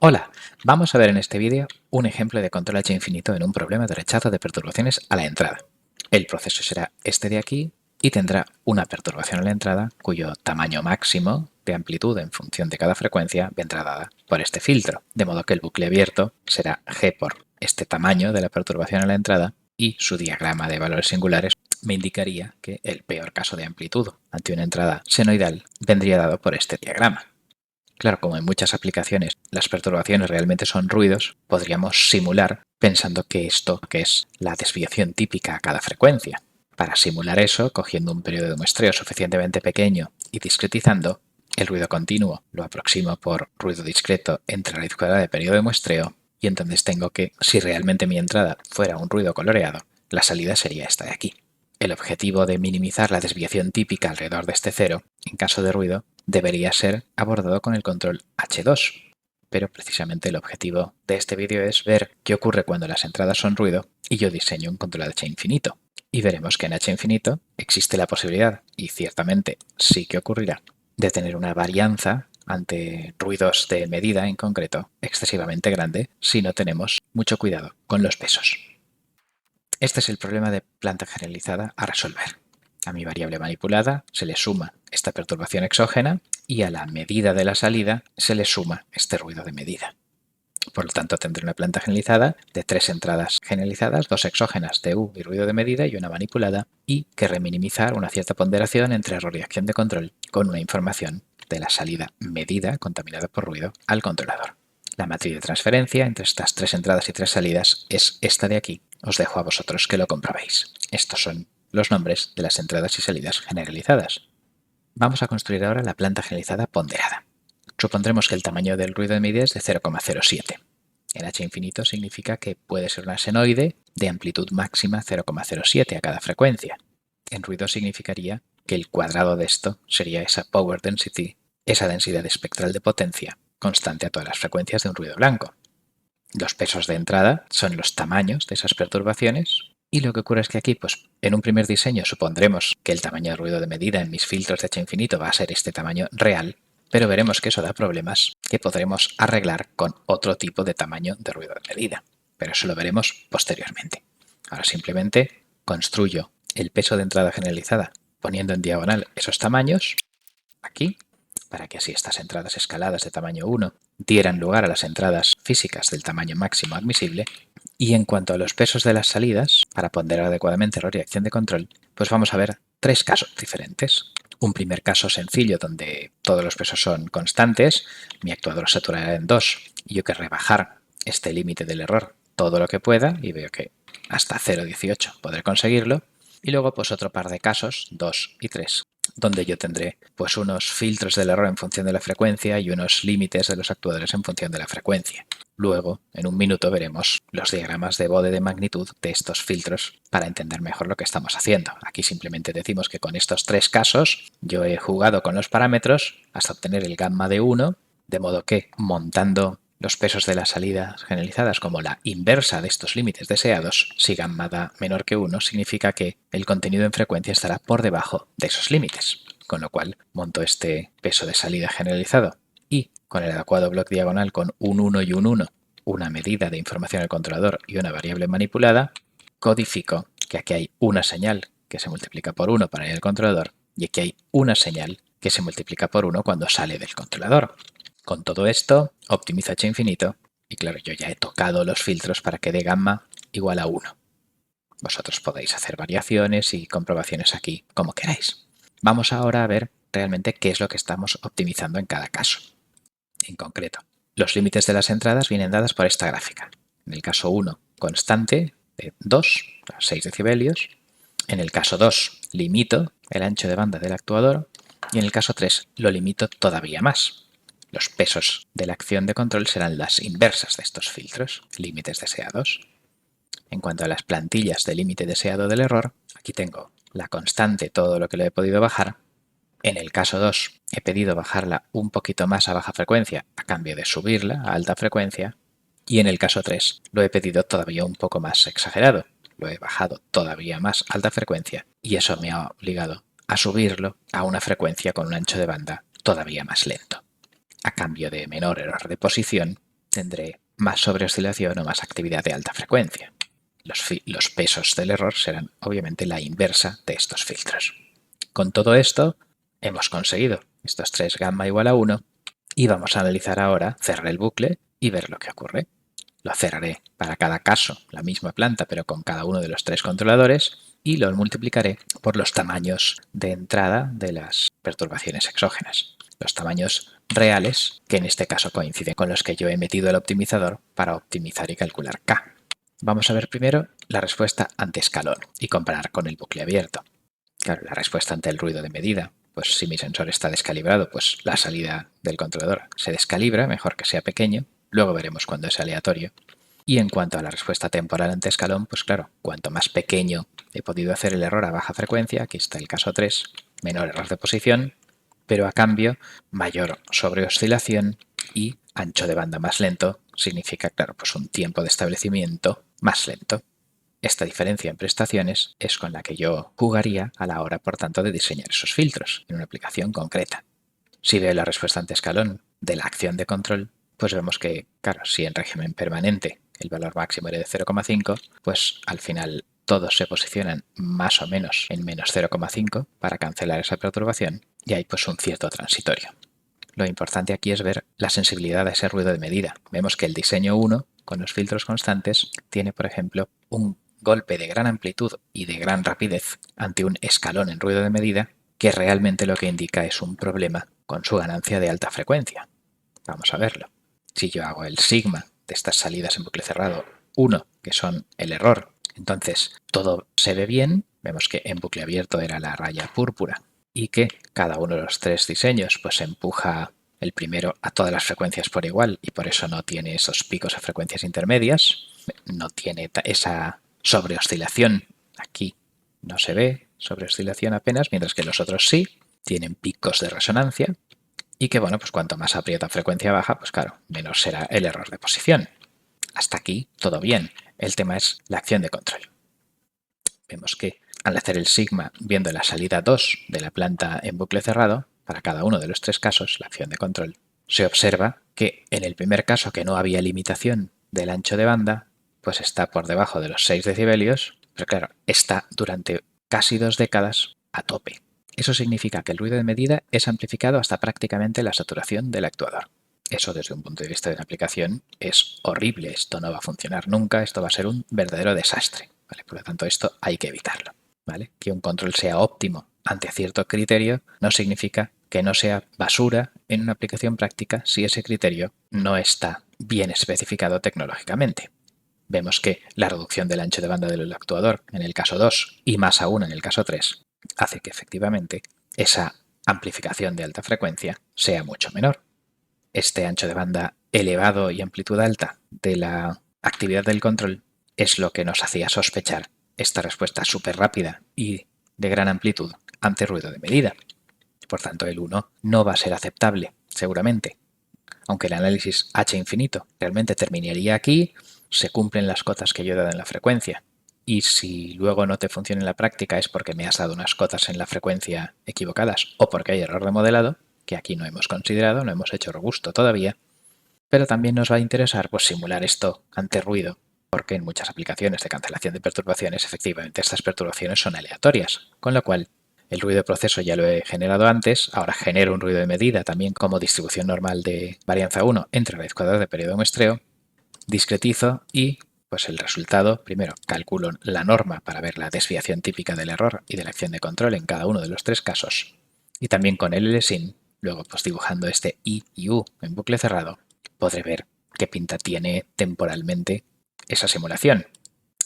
Hola, vamos a ver en este vídeo un ejemplo de control H infinito en un problema de rechazo de perturbaciones a la entrada. El proceso será este de aquí y tendrá una perturbación a la entrada cuyo tamaño máximo de amplitud en función de cada frecuencia vendrá dada por este filtro, de modo que el bucle abierto será G por este tamaño de la perturbación a la entrada y su diagrama de valores singulares me indicaría que el peor caso de amplitud ante una entrada senoidal vendría dado por este diagrama. Claro, como en muchas aplicaciones las perturbaciones realmente son ruidos, podríamos simular pensando que esto que es la desviación típica a cada frecuencia. Para simular eso, cogiendo un periodo de muestreo suficientemente pequeño y discretizando, el ruido continuo lo aproximo por ruido discreto entre raíz cuadrada de periodo de muestreo y entonces tengo que, si realmente mi entrada fuera un ruido coloreado, la salida sería esta de aquí. El objetivo de minimizar la desviación típica alrededor de este cero, en caso de ruido, debería ser abordado con el control H2. Pero precisamente el objetivo de este vídeo es ver qué ocurre cuando las entradas son ruido y yo diseño un control H infinito. Y veremos que en H infinito existe la posibilidad, y ciertamente sí que ocurrirá, de tener una varianza ante ruidos de medida en concreto excesivamente grande si no tenemos mucho cuidado con los pesos. Este es el problema de planta generalizada a resolver. A mi variable manipulada se le suma esta perturbación exógena y a la medida de la salida se le suma este ruido de medida. Por lo tanto, tendré una planta generalizada de 3 entradas generalizadas, 2 exógenas de U y ruido de medida y una manipulada, y querré minimizar una cierta ponderación entre error y acción de control con una información de la salida medida contaminada por ruido al controlador. La matriz de transferencia entre estas 3 entradas y 3 salidas es esta de aquí. Os dejo a vosotros que lo comprobéis. Estos son los nombres de las entradas y salidas generalizadas. Vamos a construir ahora la planta generalizada ponderada. Supondremos que el tamaño del ruido de medida es de 0,07. En H infinito significa que puede ser una senoide de amplitud máxima 0,07 a cada frecuencia. En ruido significaría que el cuadrado de esto sería esa power density, esa densidad espectral de potencia, constante a todas las frecuencias de un ruido blanco. Los pesos de entrada son los tamaños de esas perturbaciones y lo que ocurre es que aquí, pues, en un primer diseño supondremos que el tamaño de ruido de medida en mis filtros de H infinito va a ser este tamaño real, pero veremos que eso da problemas que podremos arreglar con otro tipo de tamaño de ruido de medida, pero eso lo veremos posteriormente. Ahora simplemente construyo el peso de entrada generalizada poniendo en diagonal esos tamaños aquí, para que así estas entradas escaladas de tamaño 1 dieran lugar a las entradas físicas del tamaño máximo admisible. Y en cuanto a los pesos de las salidas, para ponderar adecuadamente error y acción de control, pues vamos a ver 3 casos diferentes. Un primer caso sencillo donde todos los pesos son constantes, mi actuador saturará en 2 y yo querré bajar este límite del error todo lo que pueda y veo que hasta 0,18 podré conseguirlo. Y luego pues otro par de casos, 2 y 3, donde yo tendré pues unos filtros del error en función de la frecuencia y unos límites de los actuadores en función de la frecuencia. Luego, en un minuto, veremos los diagramas de Bode de magnitud de estos filtros para entender mejor lo que estamos haciendo. Aquí simplemente decimos que con estos 3 casos yo he jugado con los parámetros hasta obtener el gamma de 1, de modo que montando los pesos de las salidas generalizadas como la inversa de estos límites deseados, si gamma da menor que 1, significa que el contenido en frecuencia estará por debajo de esos límites, con lo cual monto este peso de salida generalizado y con el adecuado bloque diagonal con un 1 y un 1, una medida de información al controlador y una variable manipulada, codifico que aquí hay una señal que se multiplica por 1 para ir al controlador y aquí hay una señal que se multiplica por 1 cuando sale del controlador. Con todo esto, optimizo H infinito y claro, yo ya he tocado los filtros para que dé gamma igual a 1. Vosotros podéis hacer variaciones y comprobaciones aquí como queráis. Vamos ahora a ver realmente qué es lo que estamos optimizando en cada caso. En concreto, los límites de las entradas vienen dadas por esta gráfica. En el caso 1, constante de 2, 6 decibelios. En el caso 2, limito el ancho de banda del actuador. Y en el caso 3, lo limito todavía más. Los pesos de la acción de control serán las inversas de estos filtros, límites deseados. En cuanto a las plantillas de límite deseado del error, aquí tengo la constante, todo lo que le he podido bajar. En el caso 2 he pedido bajarla un poquito más a baja frecuencia a cambio de subirla a alta frecuencia. Y en el caso 3 lo he pedido todavía un poco más exagerado. Lo he bajado todavía más a alta frecuencia y eso me ha obligado a subirlo a una frecuencia con un ancho de banda todavía más lento. A cambio de menor error de posición, tendré más sobreoscilación o más actividad de alta frecuencia. Los pesos del error serán obviamente la inversa de estos filtros. Con todo esto hemos conseguido estos 3 gamma igual a 1 y vamos a analizar ahora, cerrar el bucle y ver lo que ocurre. Lo cerraré para cada caso, la misma planta, pero con cada uno de los 3 controladores y lo multiplicaré por los tamaños de entrada de las perturbaciones exógenas. Los tamaños reales, que en este caso coinciden con los que yo he metido el optimizador para optimizar y calcular K. Vamos a ver primero la respuesta ante escalón y comparar con el bucle abierto. Claro, la respuesta ante el ruido de medida. Pues si mi sensor está descalibrado, pues la salida del controlador se descalibra, mejor que sea pequeño. Luego veremos cuando es aleatorio. Y en cuanto a la respuesta temporal ante escalón, pues claro, cuanto más pequeño he podido hacer el error a baja frecuencia, aquí está el caso 3, menor error de posición, pero a cambio mayor sobreoscilación y ancho de banda más lento significa, claro, pues un tiempo de establecimiento más lento. Esta diferencia en prestaciones es con la que yo jugaría a la hora, por tanto, de diseñar esos filtros en una aplicación concreta. Si veo la respuesta ante escalón de la acción de control, pues vemos que, claro, si en régimen permanente el valor máximo era de 0,5, pues al final todos se posicionan más o menos en menos 0,5 para cancelar esa perturbación y hay pues un cierto transitorio. Lo importante aquí es ver la sensibilidad a ese ruido de medida. Vemos que el diseño 1 con los filtros constantes tiene, por ejemplo, un golpe de gran amplitud y de gran rapidez ante un escalón en ruido de medida que realmente lo que indica es un problema con su ganancia de alta frecuencia. Vamos a verlo. Si yo hago el sigma de estas salidas en bucle cerrado 1, que son el error, entonces todo se ve bien. Vemos que en bucle abierto era la raya púrpura y que cada uno de los 3 diseños pues empuja el primero a todas las frecuencias por igual y por eso no tiene esos picos a frecuencias intermedias, no tiene esa sobreoscilación. Aquí no se ve sobreoscilación apenas, mientras que los otros sí, tienen picos de resonancia y que, bueno, pues cuanto más aprieta frecuencia baja, pues claro, menor será el error de posición. Hasta aquí todo bien. El tema es la acción de control. Vemos que al hacer el sigma viendo la salida 2 de la planta en bucle cerrado, para cada uno de los 3 casos, la acción de control, se observa que en el primer caso que no había limitación del ancho de banda, pues está por debajo de los 6 decibelios, pero claro, está durante casi 2 décadas a tope. Eso significa que el ruido de medida es amplificado hasta prácticamente la saturación del actuador. Eso desde un punto de vista de la aplicación es horrible, esto no va a funcionar nunca, esto va a ser un verdadero desastre. ¿Vale? Por lo tanto, esto hay que evitarlo. ¿Vale? Que un control sea óptimo ante cierto criterio no significa que no sea basura en una aplicación práctica si ese criterio no está bien especificado tecnológicamente. Vemos que la reducción del ancho de banda del actuador en el caso 2 y más aún en el caso 3 hace que efectivamente esa amplificación de alta frecuencia sea mucho menor. Este ancho de banda elevado y amplitud alta de la actividad del control es lo que nos hacía sospechar esta respuesta súper rápida y de gran amplitud ante ruido de medida. Por tanto, el 1 no va a ser aceptable, seguramente. Aunque el análisis H infinito realmente terminaría aquí, se cumplen las cotas que yo he dado en la frecuencia. Y si luego no te funciona en la práctica es porque me has dado unas cotas en la frecuencia equivocadas o porque hay error de modelado, que aquí no hemos considerado, no hemos hecho robusto todavía. Pero también nos va a interesar pues, simular esto ante ruido, porque en muchas aplicaciones de cancelación de perturbaciones efectivamente estas perturbaciones son aleatorias, con lo cual el ruido de proceso ya lo he generado antes, ahora genero un ruido de medida también como distribución normal de varianza 1 entre raíz cuadrada de periodo de muestreo, discretizo y pues el resultado, primero calculo la norma para ver la desviación típica del error y de la acción de control en cada uno de los 3 casos, y también con el LSIN, luego pues dibujando este I y U en bucle cerrado, podré ver qué pinta tiene temporalmente esa simulación.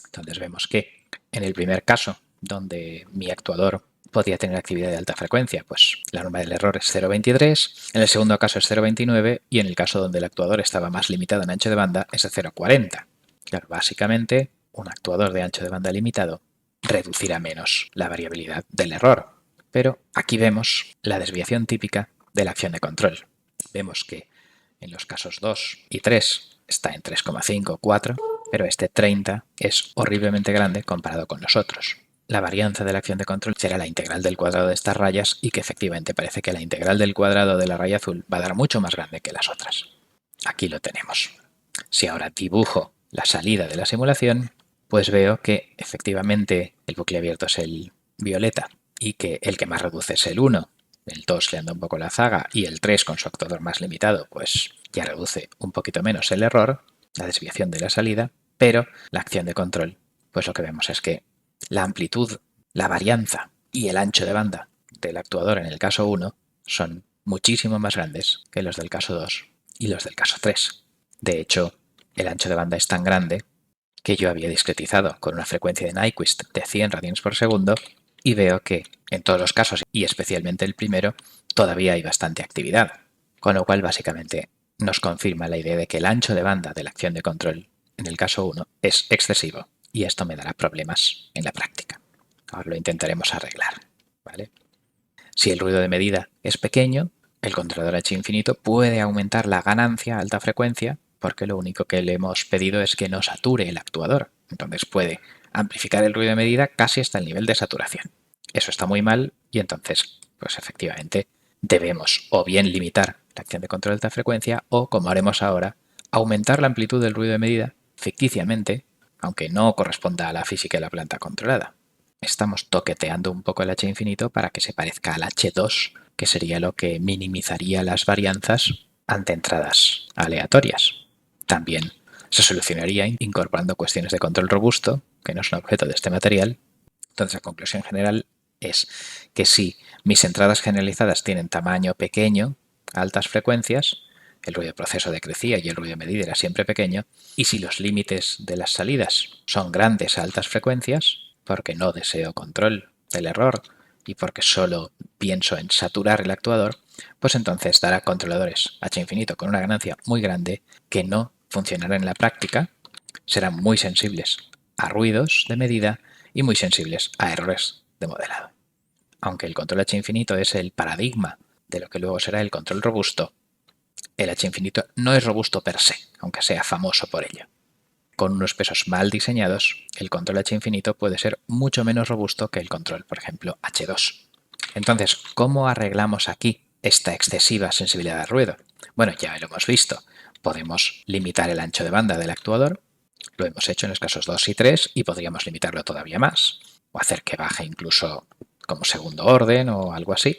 Entonces vemos que en el primer caso, donde mi actuador podía tener actividad de alta frecuencia, pues la norma del error es 0,23, en el segundo caso es 0,29 y en el caso donde el actuador estaba más limitado en ancho de banda es de 0,40. Claro, básicamente un actuador de ancho de banda limitado reducirá menos la variabilidad del error. Pero aquí vemos la desviación típica de la acción de control. Vemos que en los casos 2 y 3 está en 3,5 o 4, pero este 30 es horriblemente grande comparado con los otros. La varianza de la acción de control será la integral del cuadrado de estas rayas y que efectivamente parece que la integral del cuadrado de la raya azul va a dar mucho más grande que las otras. Aquí lo tenemos. Si ahora dibujo la salida de la simulación, pues veo que efectivamente el bucle abierto es el violeta y que el que más reduce es el 1, el 2 le anda un poco la zaga y el 3 con su actuador más limitado pues ya reduce un poquito menos el error, la desviación de la salida, pero la acción de control, pues lo que vemos es que la amplitud, la varianza y el ancho de banda del actuador en el caso 1 son muchísimo más grandes que los del caso 2 y los del caso 3. De hecho, el ancho de banda es tan grande que yo había discretizado con una frecuencia de Nyquist de 100 radianes por segundo y veo que en todos los casos, y especialmente el primero, todavía hay bastante actividad, con lo cual básicamente nos confirma la idea de que el ancho de banda de la acción de control en el caso 1 es excesivo y esto me dará problemas en la práctica. Ahora lo intentaremos arreglar, ¿vale? Si el ruido de medida es pequeño, el controlador H infinito puede aumentar la ganancia a alta frecuencia porque lo único que le hemos pedido es que no sature el actuador. Entonces puede amplificar el ruido de medida casi hasta el nivel de saturación. Eso está muy mal y entonces, pues efectivamente, debemos o bien limitar la acción de control de alta frecuencia o, como haremos ahora, aumentar la amplitud del ruido de medida ficticiamente, aunque no corresponda a la física de la planta controlada. Estamos toqueteando un poco el H infinito para que se parezca al H2, que sería lo que minimizaría las varianzas ante entradas aleatorias. También se solucionaría incorporando cuestiones de control robusto, que no son objeto de este material. Entonces la conclusión general es que si mis entradas generalizadas tienen tamaño pequeño a altas frecuencias, el ruido de proceso decrecía y el ruido de medida era siempre pequeño, y si los límites de las salidas son grandes a altas frecuencias, porque no deseo control del error y porque solo pienso en saturar el actuador, pues entonces dará controladores H infinito con una ganancia muy grande que no funcionarán en la práctica, serán muy sensibles a ruidos de medida y muy sensibles a errores de modelado. Aunque el control H infinito es el paradigma de lo que luego será el control robusto, el H infinito no es robusto per se, aunque sea famoso por ello. Con unos pesos mal diseñados, el control H infinito puede ser mucho menos robusto que el control, por ejemplo, H2. Entonces, ¿cómo arreglamos aquí esta excesiva sensibilidad al ruido? Bueno, ya lo hemos visto. Podemos limitar el ancho de banda del actuador. Lo hemos hecho en los casos 2 y 3 y podríamos limitarlo todavía más. O hacer que baje incluso como segundo orden o algo así.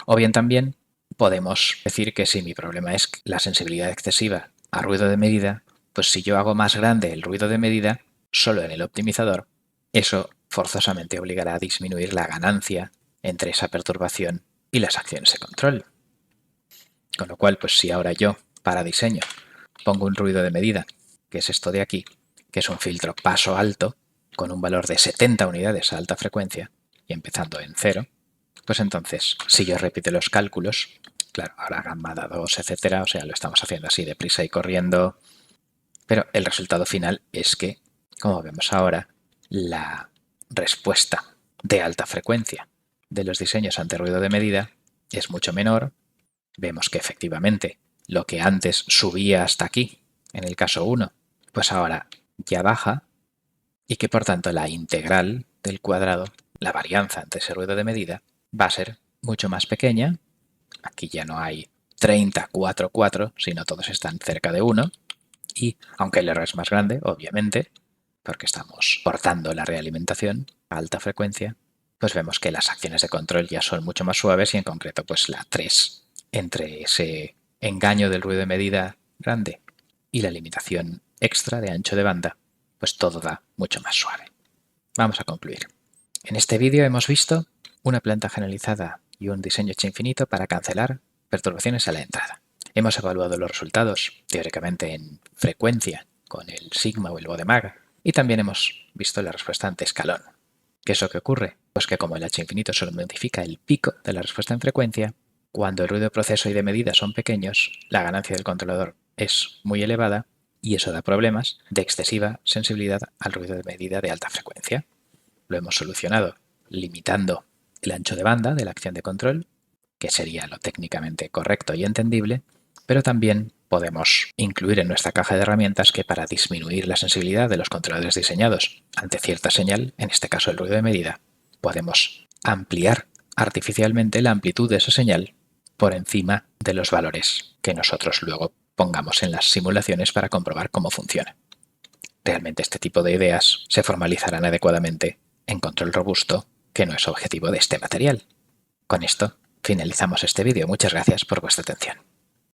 O bien también podemos decir que si mi problema es la sensibilidad excesiva a ruido de medida, pues si yo hago más grande el ruido de medida, solo en el optimizador, eso forzosamente obligará a disminuir la ganancia entre esa perturbación y las acciones de control. Con lo cual, pues si ahora yo, para diseño, pongo un ruido de medida, que es esto de aquí, que es un filtro paso alto, con un valor de 70 unidades a alta frecuencia, y empezando en 0, pues entonces, si yo repito los cálculos, claro, ahora gamma da 2, etcétera, o sea, lo estamos haciendo así deprisa y corriendo, pero el resultado final es que, como vemos ahora, la respuesta de alta frecuencia de los diseños ante ruido de medida es mucho menor. Vemos que efectivamente lo que antes subía hasta aquí, en el caso 1, pues ahora ya baja y que por tanto la integral del cuadrado, la varianza ante ese ruido de medida, va a ser mucho más pequeña. Aquí ya no hay 30, 4, 4, sino todos están cerca de 1. Y aunque el error es más grande, obviamente, porque estamos cortando la realimentación a alta frecuencia, pues vemos que las acciones de control ya son mucho más suaves y en concreto pues la 3 entre ese engaño del ruido de medida grande y la limitación extra de ancho de banda, pues todo da mucho más suave. Vamos a concluir. En este vídeo hemos visto una planta generalizada y un diseño H infinito para cancelar perturbaciones a la entrada. Hemos evaluado los resultados, teóricamente en frecuencia, con el sigma o el Bodemag, y también hemos visto la respuesta ante escalón. ¿Qué es lo que ocurre? Pues que como el H infinito solo modifica el pico de la respuesta en frecuencia, cuando el ruido de proceso y de medida son pequeños, la ganancia del controlador es muy elevada y eso da problemas de excesiva sensibilidad al ruido de medida de alta frecuencia. Lo hemos solucionado limitando el ancho de banda de la acción de control, que sería lo técnicamente correcto y entendible, pero también podemos incluir en nuestra caja de herramientas que para disminuir la sensibilidad de los controladores diseñados ante cierta señal, en este caso el ruido de medida, podemos ampliar artificialmente la amplitud de esa señal por encima de los valores que nosotros luego pongamos en las simulaciones para comprobar cómo funciona. Realmente este tipo de ideas se formalizarán adecuadamente en control robusto, que no es objetivo de este material. Con esto finalizamos este vídeo. Muchas gracias por vuestra atención.